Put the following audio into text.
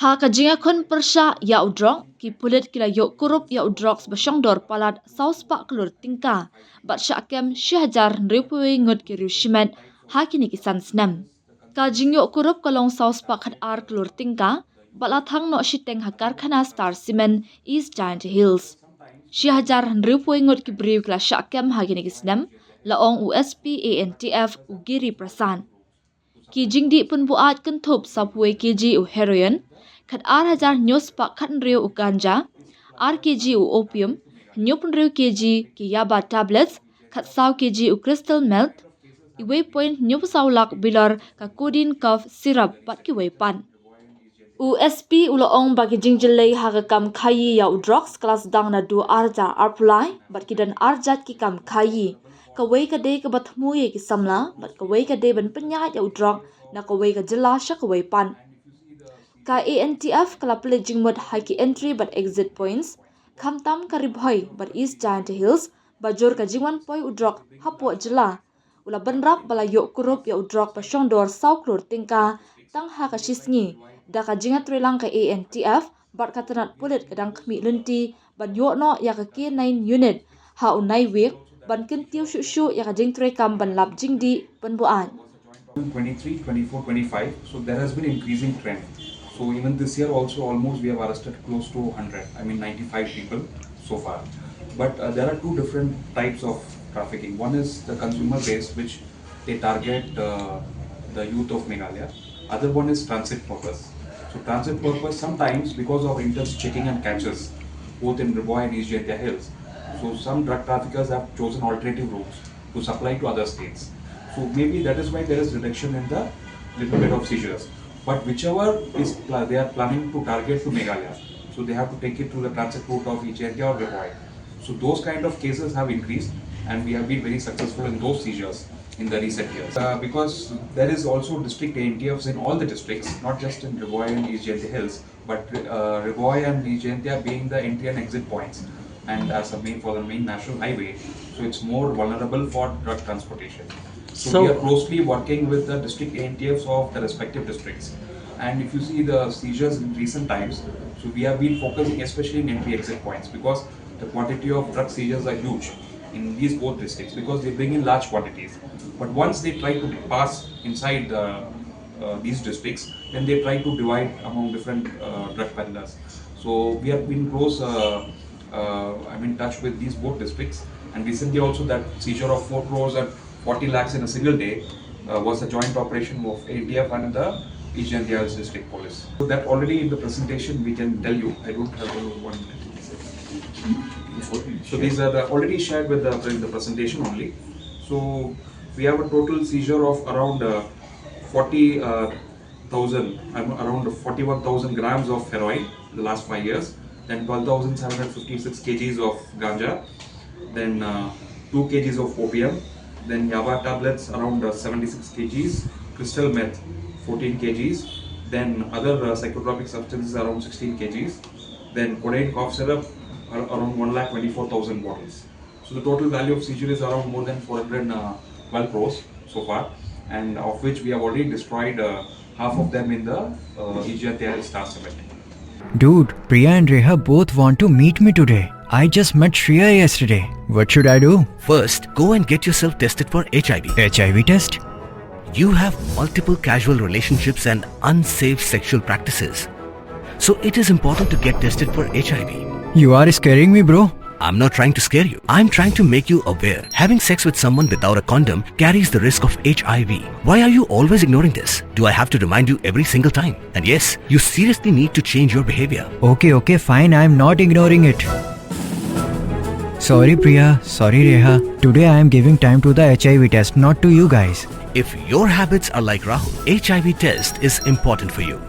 Ha kajinga khun persha ya drok ki pulit kila yo kurup ya drok basyong dor palat saus pak klur tingka bat syakem 1000 rupui ngut ki rushimet haki ni kisan snem. Kajing yo kurup kalong saus pak khat ar klur tingka balathang no shiteng hakar khana star cement East Giant Hills. 1000 rupui ngut ki briu kila syakem haki ni kisnem laong USP ANTF ugiri prasan. Ki jingdi pun buat kentup sapwe kg u heroin khat 8000 nyos pak khat riu u ganja kg u opium nyop riu kg ki yaba tablets khat saw kg u crystal melt iwe point nyop saw lak bilar ka codeine cough syrup pat ki we pan USP uloong bagi jingjilei haga kam khayi ya u drugs class dang na du arja arpulai bat kidan arjat ki kam khayi kawai ka de ka bathmu ye ki samla bat kawai ka de ban panya ya u drug na kawai ka Jylla sha kawai pan ka ANTF kala ple jingmot haki entry but exit points khamtam ka ribhoi but East Giant Hills bajor ka jingwan poi u drug hapo Jylla ula banrap bala yo kurup ya u drug pa shongdor saw klur tingka tang ha ka shisngi da ka jingat relang ka ANTF bat katanat pulit kadang khmi lunti ban yo no ya ka K9 unit ha u nai week ban kin tiu shu ya ka jing tre kam ban lap jingdi ban buan 23, 24, 25. So there has been increasing trend. So even this year also almost we have arrested close to 100. I mean 95 people so far. But there are two different types of trafficking. One is the consumer based, which they target the youth of Meghalaya. Other one is transit purpose. So transit purpose sometimes because of intense checking and catches, both in Riboy and East Jylla Hills. So some drug traffickers have chosen alternative routes to supply to other states. So maybe that is why there is reduction in the little bit of seizures. But whichever is they are planning to target to Meghalaya, so they have to take it through the transit route of East Jylla or Riboy. So those kind of cases have increased, and we have been very successful in those seizures in the recent years. Because there is also district ANTFs in all the districts, not just in Riboy and East Jylla Hills, but Riboy and East Jylla being the entry and exit points, and as a main for the main national highway, so it's more vulnerable for drug transportation. So we are closely working with the district ANTFs of the respective districts. And if you see the seizures in recent times, so we have been focusing especially in entry-exit points because the quantity of drug seizures are huge in these both districts because they bring in large quantities. But once they try to pass inside these districts, then they try to divide among different drug peddlers. So we have been close, I'm in touch with these both districts. And recently also that seizure of 4 crores and 40 lakhs in a single day was a joint operation of ATF and the East Jylla District Police. So that already in the presentation we can tell you. I don't have one minute. So these are already shared with in the presentation only. So we have a total seizure of around 41,000 grams of heroin in the last 5 years. Then 12,756 kgs of ganja. Then 2 kgs of opium. Then yaba tablets around 76 kgs, crystal meth 14 kgs, then other psychotropic substances around 16 kgs, then codeine cough syrup around 1,24,000 bottles. So the total value of seizure is around more than 412 crores so far, and of which we have already destroyed half of them in the East Jylla Star Cement. Dude, Priya and Reha both want to meet me today. I just met Shreya yesterday. What should I do? First, go and get yourself tested for HIV. HIV test? You have multiple casual relationships and unsafe sexual practices. So it is important to get tested for HIV. You are scaring me, bro. I'm not trying to scare you. I'm trying to make you aware. Having sex with someone without a condom carries the risk of HIV. Why are you always ignoring this? Do I have to remind you every single time? And yes, you seriously need to change your behavior. Okay, fine. I'm not ignoring it. Sorry, Priya. Sorry, Reha. Today I am giving time to the HIV test, not to you guys. If your habits are like Rahul, HIV test is important for you.